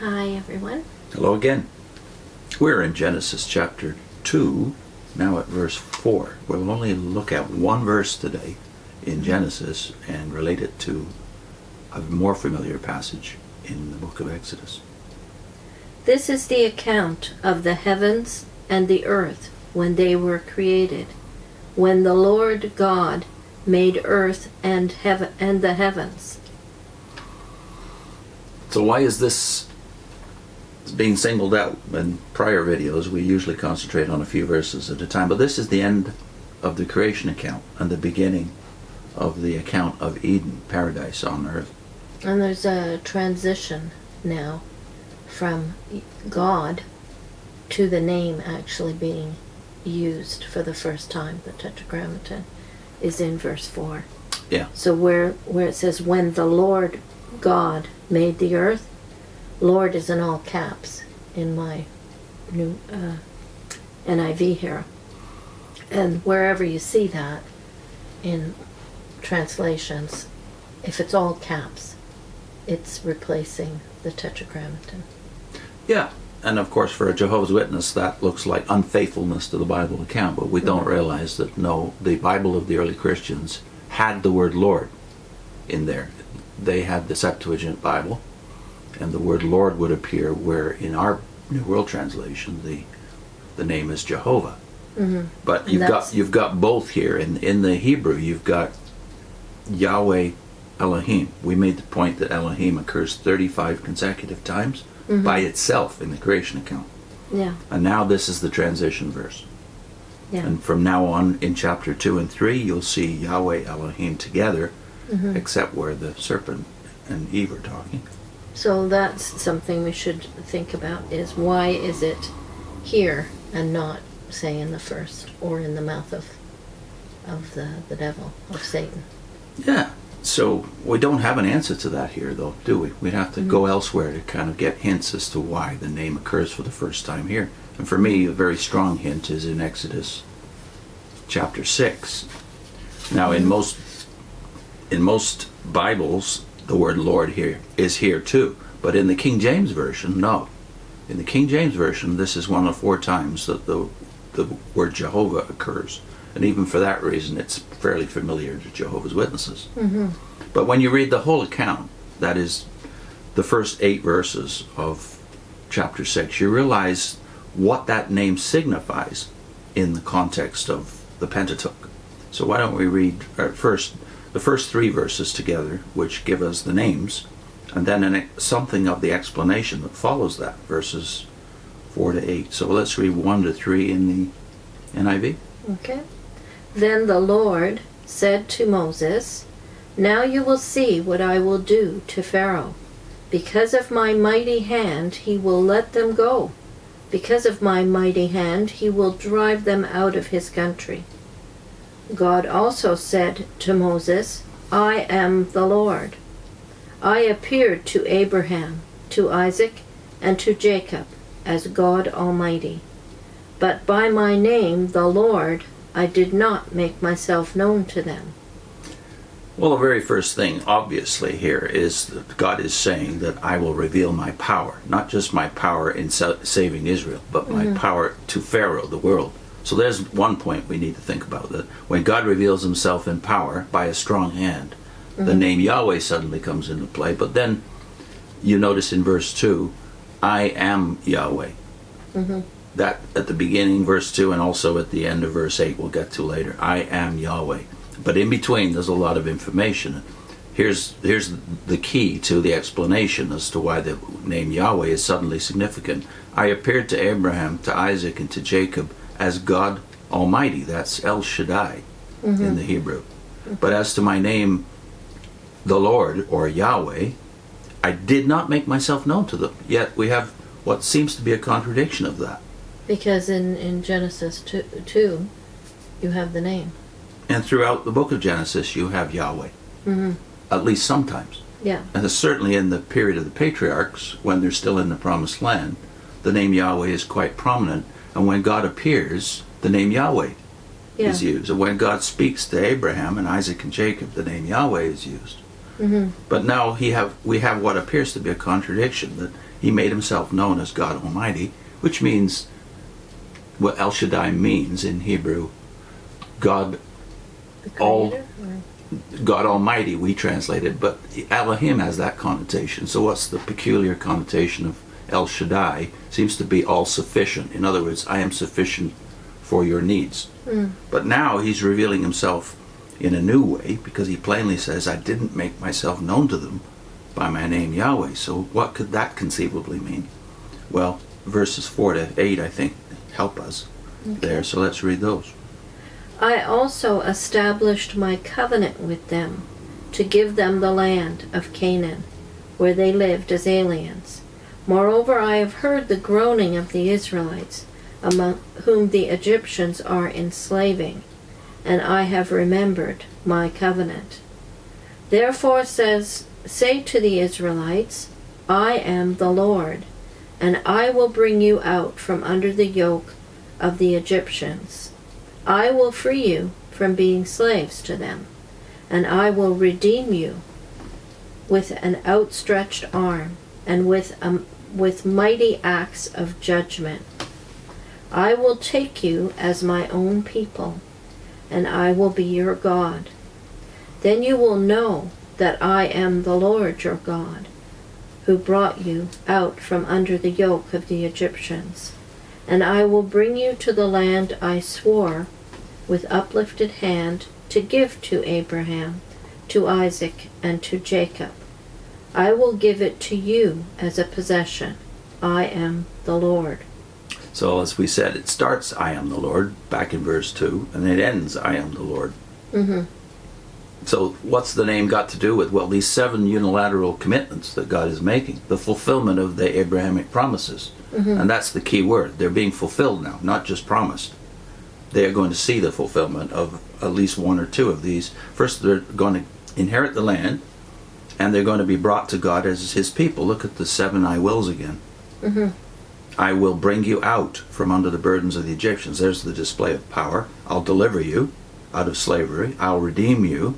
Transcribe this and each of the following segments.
Hi, everyone. Hello again. We're in Genesis chapter 2, now at verse 4. We'll only look at one verse today in Genesis and relate it to a more familiar passage in the book of Exodus. This is the account of the heavens and the earth when they were created, when the Lord God made earth and the heavens. So why is this being singled out? In prior videos we usually concentrate on a few verses at a time, but this is the end of the creation account and the beginning of the account of Eden, paradise on earth. And there's a transition now from God to the name actually being used for the first time. The Tetragrammaton is in verse 4. Yeah. So where it says, when the Lord God made the earth, Lord is in all caps in my new NIV here. And wherever you see that in translations, if it's all caps, it's replacing the Tetragrammaton. Yeah, and of course for a Jehovah's Witness that looks like unfaithfulness to the Bible account, but we don't realize that no, the Bible of the early Christians had the word Lord in there. They had the Septuagint Bible, and the word Lord would appear where in our New World Translation the name is Jehovah. Mm-hmm. But you've got both here. In the Hebrew you've got Yahweh Elohim. We made the point that Elohim occurs 35 consecutive times by itself in the creation account. Yeah. And now this is the transition verse. Yeah. And from now on in chapter 2 and 3 you'll see Yahweh Elohim together, except where the serpent and Eve are talking. So that's something we should think about, is why is it here and not, say, in the first or in the mouth of the devil, of Satan? Yeah. So we don't have an answer to that here, though, do we? We'd have to go elsewhere to kind of get hints as to why the name occurs for the first time here. And for me, a very strong hint is in Exodus chapter 6. Now, in most Bibles, the word Lord here is here too, but in the King James Version, no. In the King James Version, this is one of 4 times that the word Jehovah occurs. And even for that reason, it's fairly familiar to Jehovah's Witnesses. Mm-hmm. But when you read the whole account, that is the first 8 verses of chapter 6, you realize what that name signifies in the context of the Pentateuch. So why don't we read the first 3 verses together, which give us the names, and then something of the explanation that follows that, verses 4 to 8. So let's read 1 to 3 in the NIV. Okay. Then the Lord said to Moses, now you will see what I will do to Pharaoh. Because of my mighty hand he will let them go. Because of my mighty hand he will drive them out of his country. God also said to Moses, I am the Lord. I appeared to Abraham, to Isaac, and to Jacob as God Almighty. But by my name, the Lord, I did not make myself known to them. Well, the very first thing, obviously, here is that God is saying that I will reveal my power, not just my power in saving Israel, but my power to Pharaoh, the world. So there's one point we need to think about, that when God reveals himself in power by a strong hand, the name Yahweh suddenly comes into play. But then you notice in verse 2, I am Yahweh. That at the beginning, verse 2, and also at the end of verse 8, we'll get to later. I am Yahweh. But in between, there's a lot of information. Here's the key to the explanation as to why the name Yahweh is suddenly significant. I appeared to Abraham, to Isaac, and to Jacob as God Almighty. That's El Shaddai in the Hebrew. But as to my name, the Lord, or Yahweh, I did not make myself known to them. Yet we have what seems to be a contradiction of that. Because in Genesis 2, you have the name. And throughout the book of Genesis, you have Yahweh. At least sometimes. Yeah. And certainly in the period of the patriarchs, when they're still in the promised land, the name Yahweh is quite prominent. And when God appears, the name Yahweh is used. And when God speaks to Abraham and Isaac and Jacob, the name Yahweh is used. Mm-hmm. But now we have what appears to be a contradiction, that he made himself known as God Almighty, which means what El Shaddai means in Hebrew, God The Creator? Or- God Almighty, we translate it, but Elohim has that connotation. So what's the peculiar connotation of El Shaddai? Seems to be all sufficient. In other words, I am sufficient for your needs. Mm. But now he's revealing himself in a new way, because he plainly says, I didn't make myself known to them by my name Yahweh. So what could that conceivably mean? Well, verses 4 to 8, I think, help us there. So let's read those. I also established my covenant with them to give them the land of Canaan, where they lived as aliens. Moreover, I have heard the groaning of the Israelites, among whom the Egyptians are enslaving, and I have remembered my covenant. Therefore say to the Israelites, I am the Lord, and I will bring you out from under the yoke of the Egyptians. I will free you from being slaves to them, and I will redeem you with an outstretched arm and with mighty acts of judgment. I will take you as my own people, and I will be your God. Then you will know that I am the Lord your God, who brought you out from under the yoke of the Egyptians. And I will bring you to the land I swore with uplifted hand to give to Abraham, to Isaac, and to Jacob. I will give it to you as a possession. I am the Lord. So as we said, it starts, I am the Lord, back in verse 2, and it ends, I am the Lord. Mm-hmm. So what's the name got to do with? Well, these 7 unilateral commitments that God is making, the fulfillment of the Abrahamic promises. Mm-hmm. And that's the key word. They're being fulfilled now, not just promised. They are going to see the fulfillment of at least 1 or 2 of these. First, they're going to inherit the land, and they're going to be brought to God as his people. Look at the 7 I wills again. Mm-hmm. I will bring you out from under the burdens of the Egyptians. There's the display of power. I'll deliver you out of slavery. I'll redeem you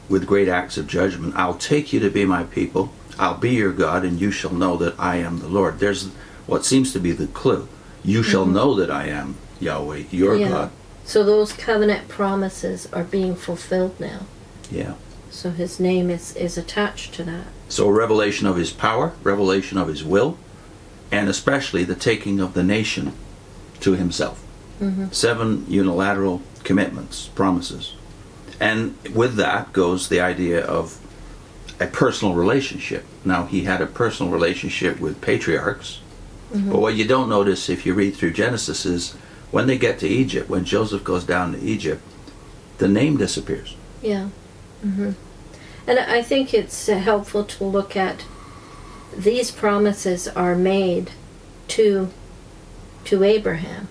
with great acts of judgment. I'll take you to be my people. I'll be your God, and you shall know that I am the Lord. There's what seems to be the clue. You shall know that I am Yahweh, your God. So those covenant promises are being fulfilled now. Yeah. So his name is attached to that. So revelation of his power, revelation of his will, and especially the taking of the nation to himself. 7 unilateral commitments, promises. And with that goes the idea of a personal relationship. Now, he had a personal relationship with patriarchs, but what you don't notice if you read through Genesis is when they get to Egypt, when Joseph goes down to Egypt, the name disappears. Yeah. And I think it's helpful to look at these promises are made to Abraham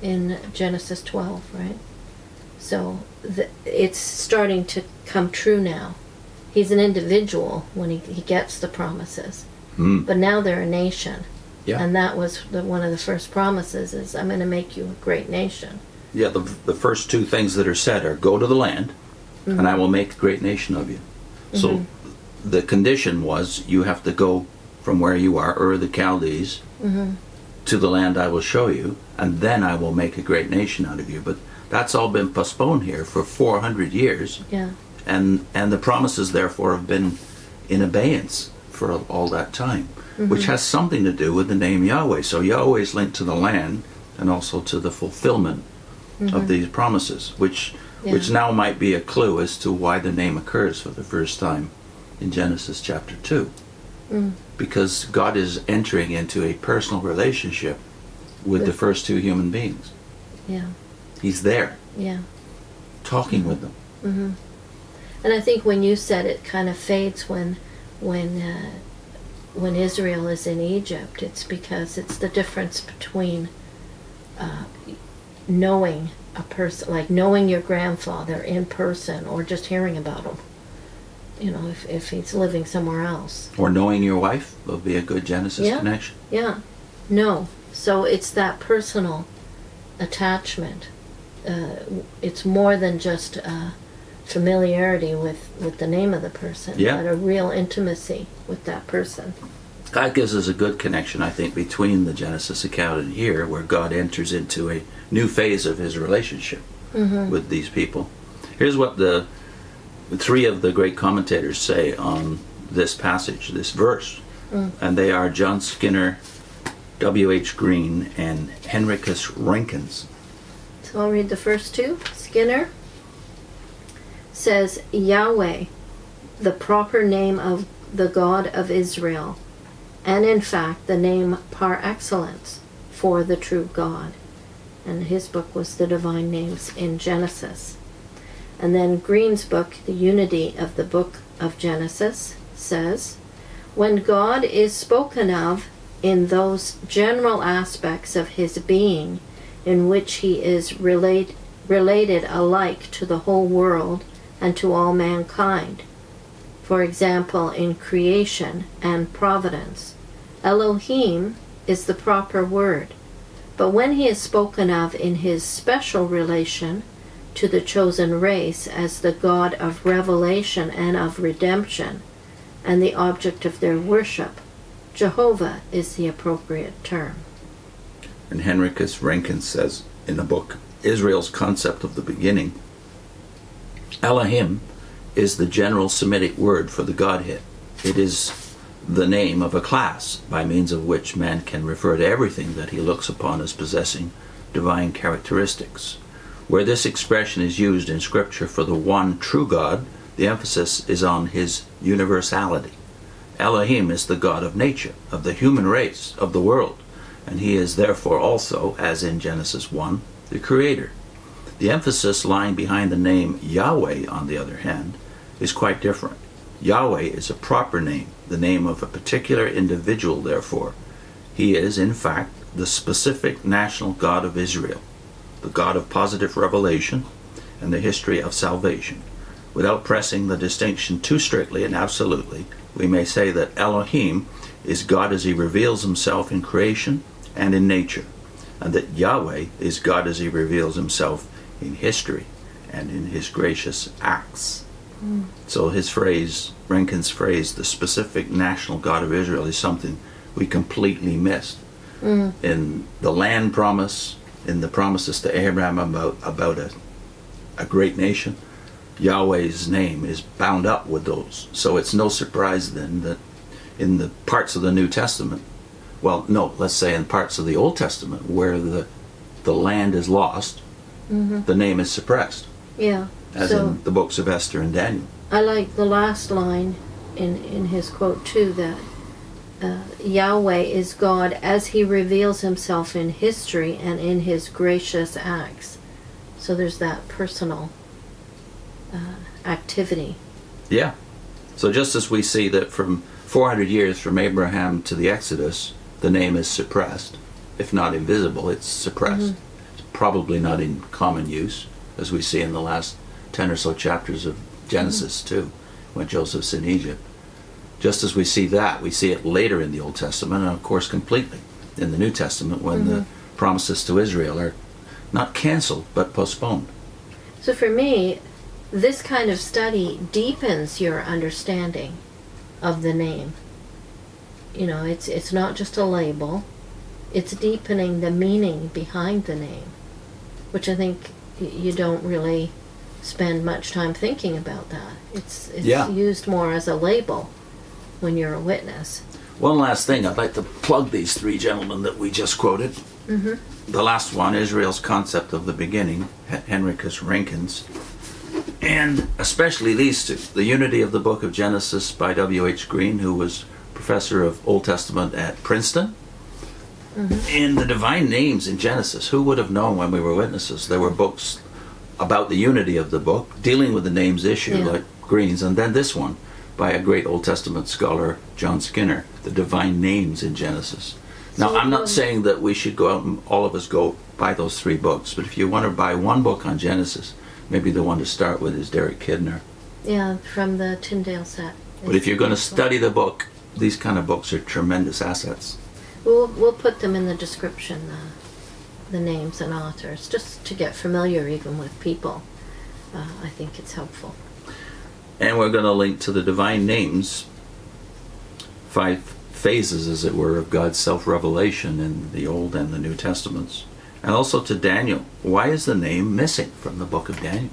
in Genesis 12, right? So it's starting to come true now. He's an individual when he gets the promises, but now they're a nation. Yeah. And that was one of the first promises is I'm going to make you a great nation. Yeah, the first 2 things that are said are go to the land, and I will make a great nation of you. So the condition was you have to go from where you are, Ur the Chaldees, to the land I will show you, and then I will make a great nation out of you. But that's all been postponed here for 400 years. Yeah. And the promises, therefore, have been in abeyance for all that time, which has something to do with the name Yahweh. So Yahweh is linked to the land and also to the fulfillment of these promises, which now might be a clue as to why the name occurs for the first time in Genesis chapter 2. Because God is entering into a personal relationship with the first 2 human beings. Yeah. He's there, Yeah. talking with them. And I think when you said it kind of fades when Israel is in Egypt, it's because it's the difference between knowing a person, like knowing your grandfather in person, or just hearing about him. You know, if he's living somewhere else. Or knowing your wife will be a good Genesis connection. Yeah. No. So it's that personal attachment. It's more than just familiarity with the name of the person, Yeah. but a real intimacy with that person. God gives us a good connection, I think, between the Genesis account and here, where God enters into a new phase of his relationship with these people. Here's what the three of the great commentators say on this passage, this verse. And they are John Skinner, W.H. Green, and Henricus Renckens. So I'll read the first two. Skinner says, Yahweh, the proper name of the God of Israel, and in fact the name par excellence for the true God. And his book was The Divine Names in Genesis. And then Green's book, The Unity of the Book of Genesis, says, when God is spoken of in those general aspects of his being in which he is related alike to the whole world and to all mankind, for example in creation and providence, Elohim is the proper word. But when he is spoken of in his special relation to the chosen race as the God of revelation and of redemption, and the object of their worship, Jehovah is the appropriate term. And Henricus Renckens says in the book, Israel's Concept of the Beginning, Elohim is the general Semitic word for the Godhead. It is the name of a class by means of which man can refer to everything that he looks upon as possessing divine characteristics. Where this expression is used in Scripture for the one true God, the emphasis is on his universality. Elohim is the God of nature, of the human race, of the world, and he is therefore also, as in Genesis 1, the creator. The emphasis lying behind the name Yahweh, on the other hand, is quite different. Yahweh is a proper name, the name of a particular individual, therefore. He is, in fact, the specific national God of Israel, the God of positive revelation and the history of salvation. Without pressing the distinction too strictly and absolutely, we may say that Elohim is God as he reveals himself in creation and in nature, and that Yahweh is God as he reveals himself in history and in his gracious acts. So his phrase, Renckens' phrase, the specific national God of Israel, is something we completely missed. In the land promise, in the promises to Abraham about a great nation, Yahweh's name is bound up with those. So it's no surprise then that in the parts of the New Testament, well, no, let's say in parts of the Old Testament where the land is lost, the name is suppressed. Yeah. As so in the books of Esther and Daniel. I like the last line in his quote too, that Yahweh is God as he reveals himself in history and in his gracious acts. So there's that personal activity. Yeah. So just as we see that from 400 years from Abraham to the Exodus, the name is suppressed. If not invisible, it's suppressed. It's probably not in common use, as we see in the last 10 or so chapters of Genesis too, when Joseph's in Egypt. Just as we see that, we see it later in the Old Testament, and of course completely in the New Testament, when the promises to Israel are not canceled, but postponed. So for me, this kind of study deepens your understanding of the name. You know, it's not just a label, it's deepening the meaning behind the name, which I think you don't really spend much time thinking about that. It's used more as a label when you're a witness. One last thing, I'd like to plug these three gentlemen that we just quoted. The last one, Israel's Concept of the Beginning, Henricus Renckens, and especially these two, The Unity of the Book of Genesis by W.H. Green, who was professor of Old Testament at Princeton, and The Divine Names in Genesis. Who would have known when we were witnesses? There were books about the unity of the book, dealing with the names issue, like Green's, and then this one by a great Old Testament scholar, John Skinner, The Divine Names in Genesis. Now, I'm not saying that we should go out and all of us go buy those three books, but if you want to buy one book on Genesis, maybe the one to start with is Derek Kidner. Yeah, from the Tyndale set. But if you're going to study the book, these kind of books are tremendous assets. We'll put them in the description, the names and authors, just to get familiar even with people. I think it's helpful. And we're going to link to the divine names, 5 phases, as it were, of God's self-revelation in the Old and the New Testaments. And also to Daniel. Why is the name missing from the book of Daniel?